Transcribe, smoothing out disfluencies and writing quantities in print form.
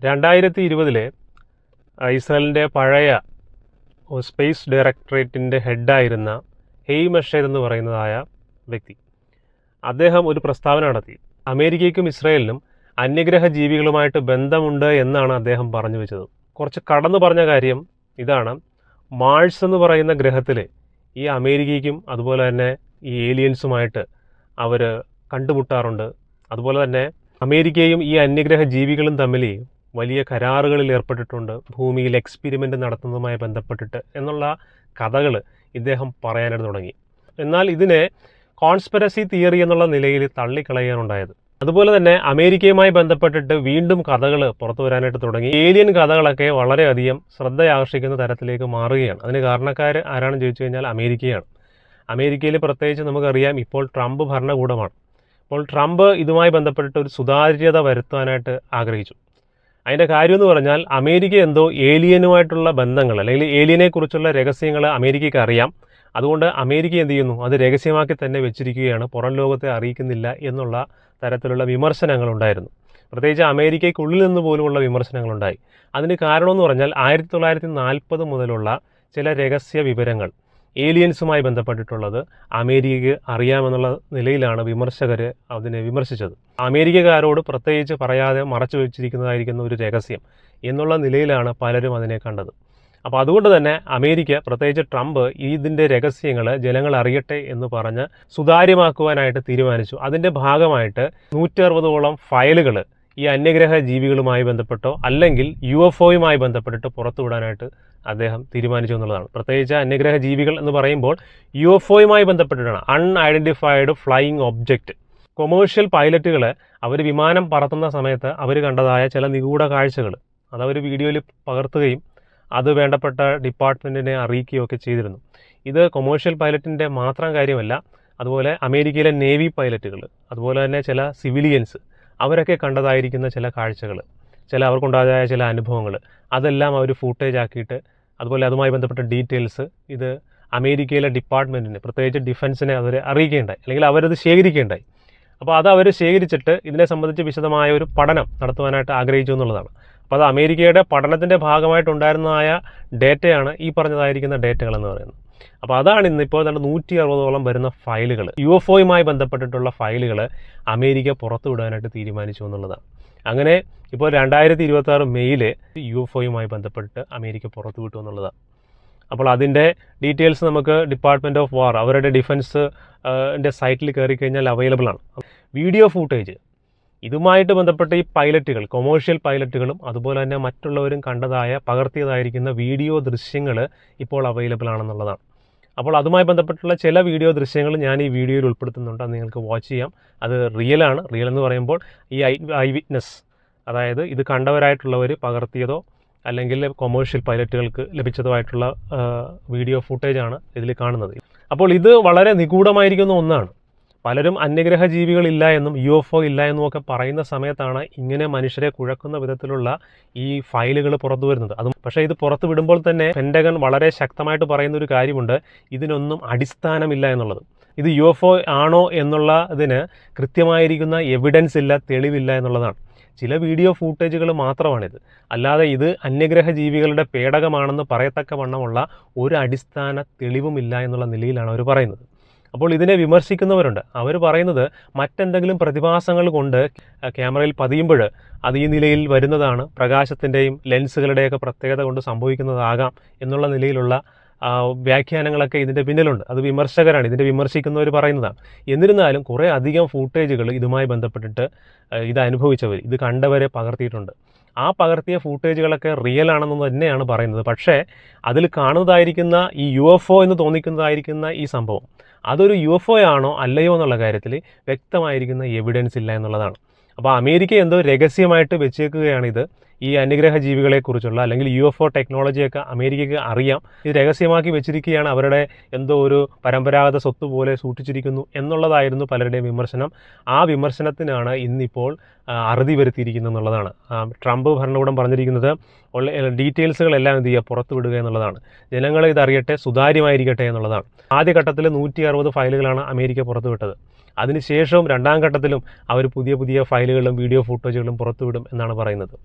2020 ഇസ്രായേലിൻ്റെ പഴയ സ്പേസ് ഡയറക്ടറേറ്റിൻ്റെ ഹെഡായിരുന്ന ഹെയ്മഷർ എന്ന് പറയുന്നതായ വ്യക്തി അദ്ദേഹം ഒരു പ്രസ്താവന നടത്തി. അമേരിക്കയ്ക്കും ഇസ്രായേലിനും അന്യഗ്രഹ ജീവികളുമായിട്ട് ബന്ധമുണ്ട് എന്നാണ് അദ്ദേഹം പറഞ്ഞു വെച്ചത്. കുറച്ച് കടന്നു പറഞ്ഞ കാര്യം ഇതാണ്: മാഴ്സ് എന്ന് പറയുന്ന ഗ്രഹത്തിൽ ഈ അമേരിക്കയ്ക്കും അതുപോലെ തന്നെ ഈ ഏലിയൻസുമായിട്ട് അവർ കണ്ടുമുട്ടാറുണ്ട്. അതുപോലെ തന്നെ അമേരിക്കയും ഈ അന്യഗ്രഹ ജീവികളും തമ്മിൽ വലിയ കരാറുകളിൽ ഏർപ്പെട്ടിട്ടുണ്ട്, ഭൂമിയിൽ എക്സ്പെരിമെൻ്റ് നടത്തുന്നതുമായി ബന്ധപ്പെട്ടിട്ട് എന്നുള്ള കഥകൾ ഇദ്ദേഹം പറയാനായിട്ട് തുടങ്ങി. എന്നാൽ ഇതിനെ കോൺസ്പിറസി തിയറി എന്നുള്ള നിലയിൽ തള്ളിക്കളയാനുണ്ടായത്. അതുപോലെ തന്നെ അമേരിക്കയുമായി ബന്ധപ്പെട്ടിട്ട് വീണ്ടും കഥകൾ പുറത്തു വരാനായിട്ട് തുടങ്ങി. ഏലിയൻ കഥകളൊക്കെ വളരെയധികം ശ്രദ്ധയാകർഷിക്കുന്ന തരത്തിലേക്ക് മാറുകയാണ്. അതിന് കാരണക്കാർ ആരാണെന്ന് ചോദിച്ചു കഴിഞ്ഞാൽ അമേരിക്കയാണ്. അമേരിക്കയിൽ പ്രത്യേകിച്ച് നമുക്കറിയാം, ഇപ്പോൾ ട്രംപ് ഭരണകൂടമാണ്. അപ്പോൾ ട്രംപ് ഇതുമായി ബന്ധപ്പെട്ടിട്ട് ഒരു സുതാര്യത വരുത്താനായിട്ട് ആഗ്രഹിച്ചു. അതിൻ്റെ കാര്യം എന്ന് പറഞ്ഞാൽ, അമേരിക്ക എന്തോ ഏലിയനുമായിട്ടുള്ള ബന്ധങ്ങൾ അല്ലെങ്കിൽ ഏലിയനെക്കുറിച്ചുള്ള രഹസ്യങ്ങൾ അമേരിക്കയ്ക്ക് അറിയാം. അതുകൊണ്ട് അമേരിക്ക എന്ത് ചെയ്യുന്നു, അത് രഹസ്യമാക്കി തന്നെ വെച്ചിരിക്കുകയാണ്, പുറം ലോകത്തെ അറിയിക്കുന്നില്ല എന്നുള്ള തരത്തിലുള്ള വിമർശനങ്ങളുണ്ടായിരുന്നു. പ്രത്യേകിച്ച് അമേരിക്കയ്ക്കുള്ളിൽ നിന്ന് പോലുമുള്ള വിമർശനങ്ങളുണ്ടായി. അതിന് കാരണമെന്ന് പറഞ്ഞാൽ 1940 മുതലുള്ള ചില രഹസ്യ വിവരങ്ങൾ ഏലിയൻസുമായി ബന്ധപ്പെട്ടിട്ടുള്ളത് അമേരിക്കയ്ക്ക് അറിയാമെന്നുള്ള നിലയിലാണ് വിമർശകർ അതിനെ വിമർശിച്ചത്. അമേരിക്കക്കാരോട് പ്രത്യേകിച്ച് പറയാതെ മറച്ചു വെച്ചിരിക്കുന്നതായിരിക്കുന്ന ഒരു രഹസ്യം എന്നുള്ള നിലയിലാണ് പലരും അതിനെ കണ്ടത്. അപ്പോൾ അതുകൊണ്ട് തന്നെ അമേരിക്ക, പ്രത്യേകിച്ച് ട്രംപ്, ഇതിൻ്റെ രഹസ്യങ്ങൾ ജനങ്ങൾ അറിയട്ടെ എന്ന് പറഞ്ഞ് സുതാര്യമാക്കുവാനായിട്ട് തീരുമാനിച്ചു. അതിൻ്റെ ഭാഗമായിട്ട് 160ഓളം ഫയലുകൾ ഈ അന്യഗ്രഹ ജീവികളുമായി ബന്ധപ്പെട്ടോ അല്ലെങ്കിൽ UFOയുമായി ബന്ധപ്പെട്ടിട്ട് പുറത്തുവിടാനായിട്ട് അദ്ദേഹം തീരുമാനിച്ചു എന്നുള്ളതാണ്. പ്രത്യേകിച്ച് അന്യഗ്രഹ ജീവികൾ എന്ന് പറയുമ്പോൾ UFOയുമായി ബന്ധപ്പെട്ടിട്ടാണ്, അൺഐഡൻറ്റിഫൈഡ് ഫ്ലൈയിങ് ഒബ്ജക്റ്റ്. കൊമേഴ്ഷ്യൽ പൈലറ്റുകൾ അവർ വിമാനം പറത്തുന്ന സമയത്ത് അവർ കണ്ടതായ ചില നിഗൂഢ കാഴ്ചകൾ അതവർ വീഡിയോയിൽ പകർത്തുകയും അത് വേണ്ടപ്പെട്ട ഡിപ്പാർട്ട്മെൻറ്റിനെ അറിയിക്കുകയൊക്കെ ചെയ്തിരുന്നു. ഇത് കൊമേഴ്ഷ്യൽ പൈലറ്റിൻ്റെ മാത്രം കാര്യമല്ല, അതുപോലെ അമേരിക്കയിലെ നേവി പൈലറ്റുകൾ, അതുപോലെ തന്നെ ചില സിവിലിയൻസ്, അവരൊക്കെ കണ്ടതായിരിക്കുന്ന ചില കാഴ്ചകൾ, അവർക്കുണ്ടായ ചില അനുഭവങ്ങൾ, അതെല്ലാം അവർ ഫൂട്ടേജ് ആക്കിയിട്ട് അതുപോലെ അതുമായി ബന്ധപ്പെട്ട ഡീറ്റെയിൽസ് ഇത് അമേരിക്കയിലെ ഡിപ്പാർട്ട്മെൻറ്റിന്, പ്രത്യേകിച്ച് ഡിഫൻസിനെ അവരെ അറിയിക്കുകയുണ്ടായി, അല്ലെങ്കിൽ അവരത് ശേഖരിക്കുകയുണ്ടായി. അപ്പോൾ അത് അവർ ശേഖരിച്ചിട്ട് ഇതിനെ സംബന്ധിച്ച് വിശദമായ ഒരു പഠനം നടത്തുവാനായിട്ട് ആഗ്രഹിച്ചു എന്നുള്ളതാണ്. അപ്പോൾ അത് അമേരിക്കയുടെ പഠനത്തിൻ്റെ ഭാഗമായിട്ടുണ്ടായിരുന്നതായ ഡേറ്റയാണ് ഈ പറഞ്ഞതായിരിക്കുന്ന ഡേറ്റകളെന്ന് പറയുന്നത്. അപ്പോൾ അതാണ് ഇന്നിപ്പോൾ 160ഓളം വരുന്ന ഫയലുകൾ, UFOയുമായി ബന്ധപ്പെട്ടിട്ടുള്ള ഫയലുകൾ അമേരിക്ക പുറത്തുവിടാനായിട്ട് തീരുമാനിച്ചു എന്നുള്ളതാണ്. അങ്ങനെ ഇപ്പോൾ 2026 മെയ്യിൽ UFOയുമായി ബന്ധപ്പെട്ട് അമേരിക്ക പുറത്തുവിട്ടു എന്നുള്ളതാണ്. അപ്പോൾ അതിൻ്റെ ഡീറ്റെയിൽസ് നമുക്ക് ഡിപ്പാർട്ട്മെൻറ്റ് ഓഫ് വാർ, അവരുടെ ഡിഫൻസ് സൈറ്റിൽ കയറി കഴിഞ്ഞാൽ അവൈലബിൾ ആണ്. വീഡിയോ ഫൂട്ടേജ് ഇതുമായിട്ട് ബന്ധപ്പെട്ട ഈ പൈലറ്റുകൾ, കൊമേഴ്ഷ്യൽ പൈലറ്റുകളും അതുപോലെ തന്നെ മറ്റുള്ളവരും കണ്ടതായ പകർത്തിയതായിരിക്കുന്ന വീഡിയോ ദൃശ്യങ്ങൾ ഇപ്പോൾ അവൈലബിൾ ആണെന്നുള്ളതാണ്. അപ്പോൾ അതുമായി ബന്ധപ്പെട്ടുള്ള ചില വീഡിയോ ദൃശ്യങ്ങൾ ഞാൻ ഈ വീഡിയോയിൽ ഉൾപ്പെടുത്തുന്നുണ്ട്, അത് നിങ്ങൾക്ക് വാച്ച് ചെയ്യാം. അത് റിയലാണ്. റിയൽ എന്ന് പറയുമ്പോൾ ഈ ഐ വിറ്റ്നസ്, അതായത് ഇത് കണ്ടവരായിട്ടുള്ളവർ പകർത്തിയതോ അല്ലെങ്കിൽ കൊമേഴ്ഷ്യൽ പൈലറ്റുകൾക്ക് ലഭിച്ചതോ ആയിട്ടുള്ള വീഡിയോ ഫുട്ടേജാണ് ഇതിൽ കാണുന്നത്. അപ്പോൾ ഇത് വളരെ നിഗൂഢമായിരിക്കുന്ന ഒന്നാണ്. പലരും അന്യഗ്രഹ ജീവികളില്ല എന്നും UFO ഇല്ല എന്നും ഒക്കെ പറയുന്ന സമയത്താണ് ഇങ്ങനെ മനുഷ്യരെ കുഴക്കുന്ന വിധത്തിലുള്ള ഈ ഫയലുകൾ പുറത്തു വരുന്നത്. പക്ഷേ ഇത് പുറത്തു വിടുമ്പോൾ തന്നെ പെൻറ്റഗൺ വളരെ ശക്തമായിട്ട് പറയുന്ന ഒരു കാര്യമുണ്ട്: ഇതിനൊന്നും അടിസ്ഥാനമില്ല എന്നുള്ളത്. ഇത് UFO ആണോ എന്നുള്ളതിന് കൃത്യമായിരിക്കുന്ന എവിഡൻസ് ഇല്ല, തെളിവില്ല എന്നുള്ളതാണ്. ചില വീഡിയോ ഫൂട്ടേജുകൾ മാത്രമാണിത്, അല്ലാതെ ഇത് അന്യഗ്രഹ ജീവികളുടെ പേടകമാണെന്ന് പറയത്തക്ക വണ്ണമുള്ള ഒരു അടിസ്ഥാന തെളിവുമില്ല എന്നുള്ള നിലയിലാണ് അവർ പറയുന്നത്. അപ്പോൾ ഇതിനെ വിമർശിക്കുന്നവരുണ്ട്. അവർ പറയുന്നത് മറ്റെന്തെങ്കിലും പ്രതിഭാസങ്ങൾ കൊണ്ട് ക്യാമറയിൽ പതിയുമ്പോൾ അത് ഈ നിലയിൽ വരുന്നതാണ്, പ്രകാശത്തിൻ്റെയും ലെൻസുകളുടെയൊക്കെ പ്രത്യേകത കൊണ്ട് സംഭവിക്കുന്നതാകാം എന്നുള്ള നിലയിലുള്ള വ്യാഖ്യാനങ്ങളൊക്കെ ഇതിൻ്റെ പിന്നിലുണ്ട്. അത് വിമർശകരാണ്, ഇതിൻ്റെ വിമർശിക്കുന്നവർ പറയുന്നതാണ്. എന്നിരുന്നാലും കുറേ അധികം ഫൂട്ടേജുകൾ ഇതുമായി ബന്ധപ്പെട്ടിട്ട് ഇത് അനുഭവിച്ചവർ, ഇത് കണ്ടവരെ പകർത്തിയിട്ടുണ്ട്. ആ പകർത്തിയ ഫൂട്ടേജുകളൊക്കെ റിയൽ ആണെന്ന് തന്നെയാണ് പറയുന്നത്. പക്ഷേ അതിൽ കാണുന്നതായിരിക്കുന്ന ഈ UFO എന്ന് തോന്നിക്കുന്നതായിരിക്കുന്ന ഈ സംഭവം അതൊരു UFO ആണോ അല്ലയോ എന്നുള്ള കാര്യത്തിൽ വ്യക്തമായിരിക്കുന്ന എവിഡൻസ് ഇല്ല എന്നുള്ളതാണ്. അപ്പോൾ അമേരിക്ക എന്തോ രഹസ്യമായിട്ട് വെച്ചേക്കുകയാണിത്. ഈ അന്യഗ്രഹ ജീവികളെക്കുറിച്ചുള്ള അല്ലെങ്കിൽ UFO ടെക്നോളജിയൊക്കെ അമേരിക്കയ്ക്ക് അറിയാം, ഇത് രഹസ്യമാക്കി വെച്ചിരിക്കുകയാണ്, അവരുടെ എന്തോ ഒരു പരമ്പരാഗത സ്വത്ത് പോലെ സൂക്ഷിച്ചിരിക്കുന്നു എന്നുള്ളതായിരുന്നു പലരുടെയും വിമർശനം. ആ വിമർശനത്തിനാണ് ഇന്നിപ്പോൾ അറുതി വരുത്തിയിരിക്കുന്നത് എന്നുള്ളതാണ്. ട്രംപ് ഭരണകൂടം പറഞ്ഞിരിക്കുന്നത് ഡീറ്റെയിൽസുകളെല്ലാം എന്ത് ചെയ്യുക, പുറത്തു വിടുക എന്നുള്ളതാണ്. ജനങ്ങൾ ഇതറിയട്ടെ, സുതാര്യമായിരിക്കട്ടെ എന്നുള്ളതാണ്. ആദ്യഘട്ടത്തിൽ 160 ഫയലുകളാണ് അമേരിക്ക പുറത്തുവിട്ടത്. അതിനുശേഷവും രണ്ടാം ഘട്ടത്തിലും അവർ പുതിയ ഫയലുകളും വീഡിയോ ഫുട്ടേജുകളും പുറത്തുവിടും എന്നാണ് പറയുന്നത്.